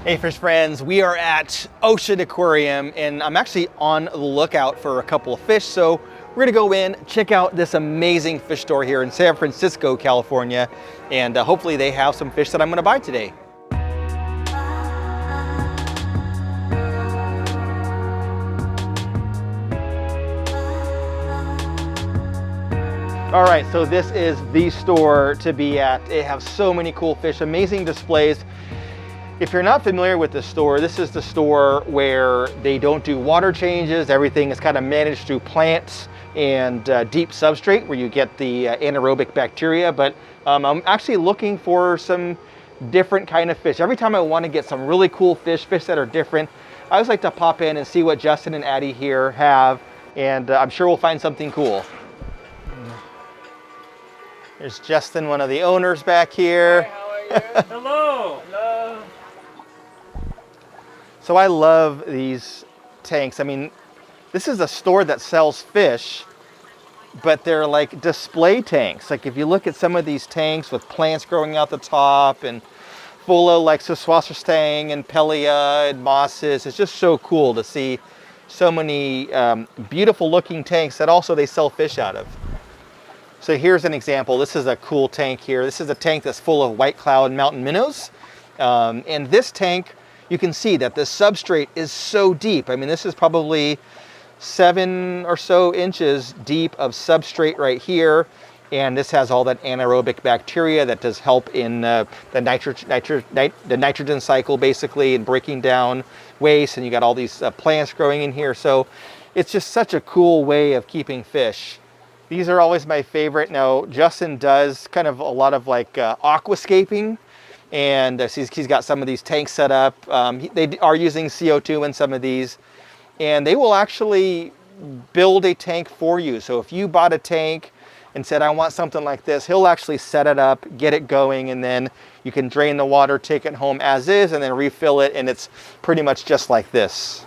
Hey fish friends, we are at Ocean Aquarium and I'm actually on the lookout for a couple of fish. So we're gonna go in, check out this amazing fish store here in San Francisco, California. And hopefully they have some fish that I'm gonna buy today. All right, so this is the store to be at. They have so many cool fish, amazing displays. If you're not familiar with the store, this is the store where they don't do water changes. Everything is kind of managed through plants and deep substrate where you get the anaerobic bacteria. But I'm actually looking for some different kind of fish. Every time I want to get some really cool fish that are different, I always like to pop in and see what Justin and Addie here have. And I'm sure we'll find something cool. There's Justin, one of the owners back here. Hi, how are you? Hello. Hello. So I love these tanks. I mean, this is a store that sells fish, but they're like display tanks. Like if you look at some of these tanks with plants growing out the top and full of like Swasserstang and Pellia and mosses, it's just so cool to see so many beautiful looking tanks that also they sell fish out of. So here's an example. This is a cool tank here. This is a tank that's full of white cloud mountain minnows. And this tank, you can see that the substrate is so deep. I mean, this is probably 7 or so inches deep of substrate right here. And this has all that anaerobic bacteria that does help in the nitrogen cycle, basically, and breaking down waste. And you got all these plants growing in here. So it's just such a cool way of keeping fish. These are always my favorite. Now, Justin does kind of a lot of like aquascaping. And he's got some of these tanks set up. They are using CO2 in some of these. And they will actually build a tank for you. So if you bought a tank and said, I want something like this, he'll actually set it up, get it going, and then you can drain the water, take it home as is, and then refill it. And it's pretty much just like this.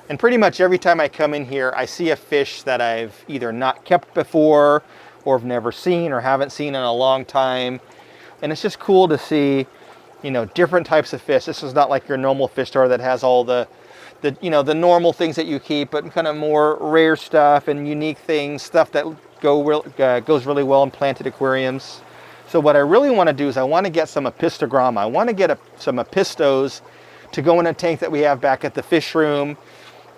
And pretty much every time I come in here, I see a fish that I've either not kept before or have never seen or haven't seen in a long time. And it's just cool to see, you know, different types of fish. This is not like your normal fish store that has all the normal things that you keep, but kind of more rare stuff and unique things, stuff that goes really well in planted aquariums. So what I really want to do is I want to get some Apistogramma. I want to get some Apistos to go in a tank that we have back at the fish room.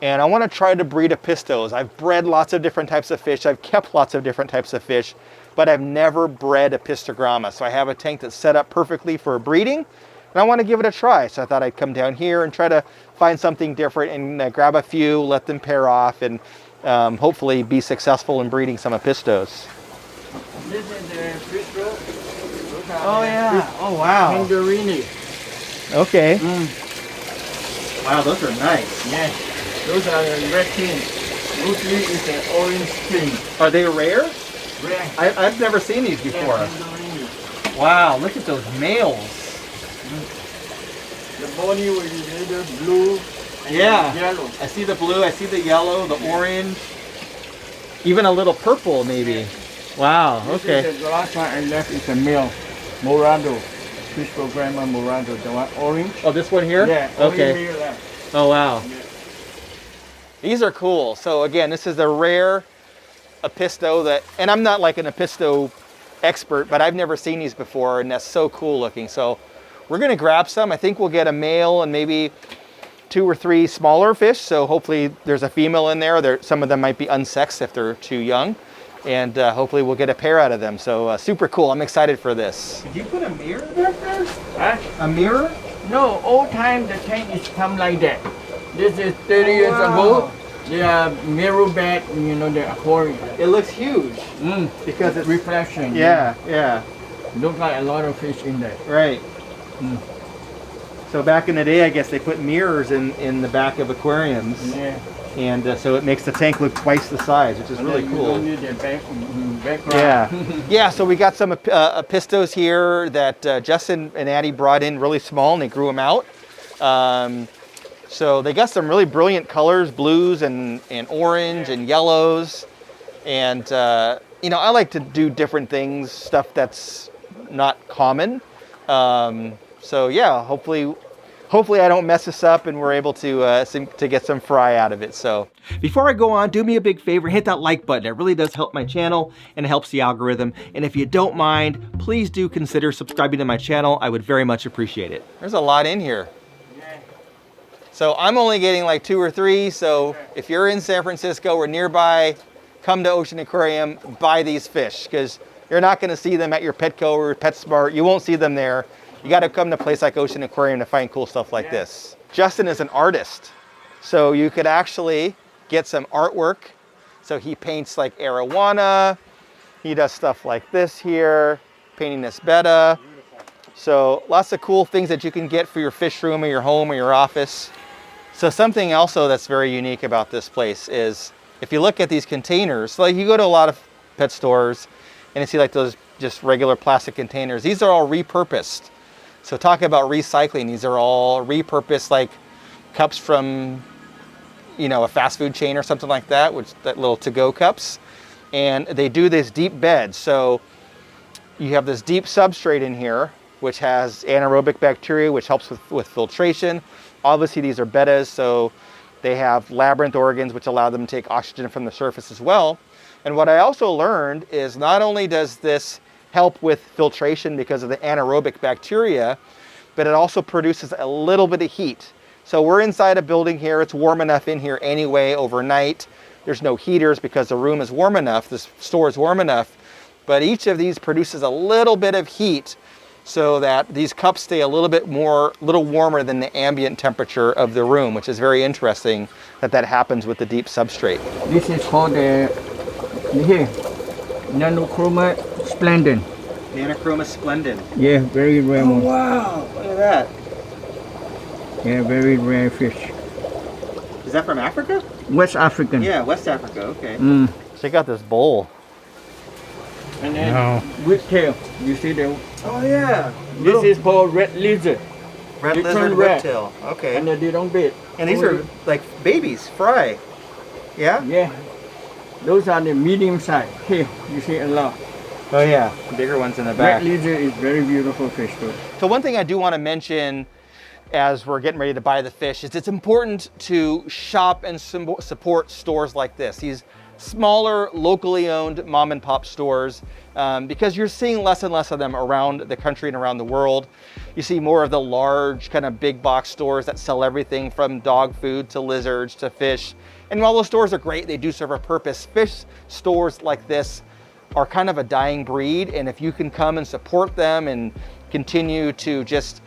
And I want to try to breed Apistos. I've bred lots of different types of fish. I've kept lots of different types of fish, but I've never bred Apistogramma. So I have a tank that's set up perfectly for breeding, and I want to give it a try. So I thought I'd come down here and try to find something different and grab a few, let them pair off, and hopefully be successful in breeding some Apistos. This is the fish roll. Oh yeah. Oh wow. Tangerini. Okay. Mm. Wow, those are nice. Yeah. Those are red king. Mostly is an orange king. Are they rare? Red. I've never seen these before. Yeah, Tangerini. Wow, look at those males. The body will be either blue and yellow. I see the blue, I see the yellow, the orange, even a little purple maybe. Wow, okay. This is the last one I left is a male, Morado. Fish programmer Morado, the one orange. Oh, this one here? Yeah, okay. only male left. Oh, wow. Yeah. These are cool. So again, this is a rare Apisto that, and I'm not like an Apisto expert, but I've never seen these before, and that's so cool looking. So we're gonna grab some. I think we'll get a male and maybe 2 or 3 smaller fish. So hopefully there's a female in there. Some of them might be unsexed if they're too young. And hopefully we'll get a pair out of them. So super cool. I'm excited for this. Did you put a mirror back there? Huh? A mirror? No, old time the tank is come like that. This is 30 years ago. They are mirror bed, you know, the aquarium. It looks huge. Because it's reflection. Yeah, yeah. Look like a lot of fish in there. Right. So back in the day, I guess they put mirrors in the back of aquariums. Yeah. And so it makes the tank look twice the size, which is really cool. You don't need the background. Yeah. Yeah, so we got some Apistos here that Justin and Addie brought in really small, and they grew them out. So they got some really brilliant colors, blues and orange and yellows. And, you know, I like to do different things, stuff that's not common. So yeah, hopefully hopefully I don't mess this up and we're able to get some fry out of it. So before I go on, do me a big favor, hit that like button. It really does help my channel and it helps the algorithm. And if you don't mind, please do consider subscribing to my channel. I would very much appreciate it. There's a lot in here. So I'm only getting like 2 or 3. So if you're in San Francisco or nearby, come to Ocean Aquarium, buy these fish, because you're not gonna see them at your Petco or PetSmart. You won't see them there. You gotta come to a place like Ocean Aquarium to find cool stuff like this. Justin is an artist, so you could actually get some artwork. So he paints like arowana. He does stuff like this here, painting this betta. So lots of cool things that you can get for your fish room or your home or your office. So something also that's very unique about this place is if you look at these containers, like you go to a lot of pet stores and you see like those just regular plastic containers, these are all repurposed. So talking about recycling, these are all repurposed, like cups from, you know, a fast food chain or something like that, which that little to-go cups. And they do this deep bed. So you have this deep substrate in here, which has anaerobic bacteria, which helps with filtration. Obviously these are bettas, so they have labyrinth organs, which allow them to take oxygen from the surface as well. And what I also learned is not only does this help with filtration because of the anaerobic bacteria, but it also produces a little bit of heat. So we're inside a building here. It's warm enough in here anyway overnight. There's no heaters because the room is warm enough, this store is warm enough. But each of these produces a little bit of heat so that these cups stay a little warmer than the ambient temperature of the room, which is very interesting that happens with the deep substrate. This is called the here, Nanochroma splendens. Nanochroma splendens. Yeah, very rare Oh one. wow, look at that. Yeah, very rare fish. Is that from Africa? West African. Yeah, West Africa, okay. Mm. Check out this bowl. And then whiptail. You see the? Oh yeah. This is called red lizard. Red They lizard turn red. whiptail. Okay. And they don't bite. And these are like babies, fry. Yeah? Yeah. Those are the medium size. Here, you see a lot. Oh yeah, bigger ones in the back. Red lizard is very beautiful fish too. So one thing I do want to mention as we're getting ready to buy the fish is it's important to shop and support stores like this. These smaller, locally owned mom and pop stores, because you're seeing less and less of them around the country and around the world. You see more of the large kind of big box stores that sell everything from dog food to lizards to fish. And while those stores are great, they do serve a purpose. Fish stores like this are kind of a dying breed. And if you can come and support them and continue to just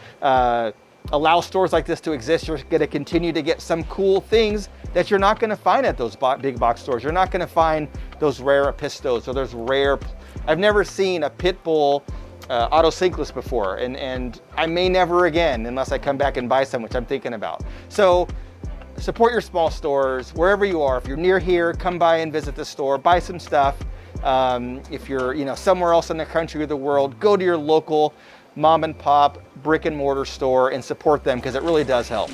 allow stores like this to exist, you're going to continue to get some cool things that you're not going to find at those big box stores. You're not going to find those rare Apistos or those rare, I've never seen a pit bull autocinkless before, and I may never again unless I come back and buy some, which I'm thinking about. So support your small stores wherever you are. If you're near here, come by and visit the store, buy some stuff. If you're somewhere else in the country or the world, go to your local mom and pop brick and mortar store and support them, because it really does help.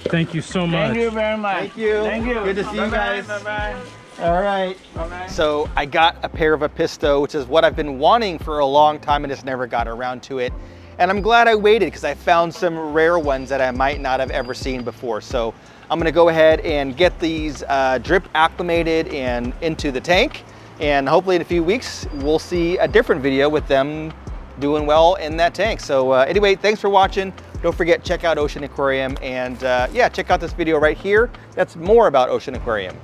Thank you so much. Thank you very much. Thank you. Thank you. Good to see you guys. Bye-bye. All right. Bye-bye. So I got a pair of Apisto, which is what I've been wanting for a long time and just never got around to it. And I'm glad I waited because I found some rare ones that I might not have ever seen before. So I'm gonna go ahead and get these drip acclimated and into the tank. And hopefully in a few weeks, we'll see a different video with them doing well in that tank. So anyway, thanks for watching. Don't forget, check out Ocean Aquarium. And yeah, check out this video right here. That's more about Ocean Aquarium.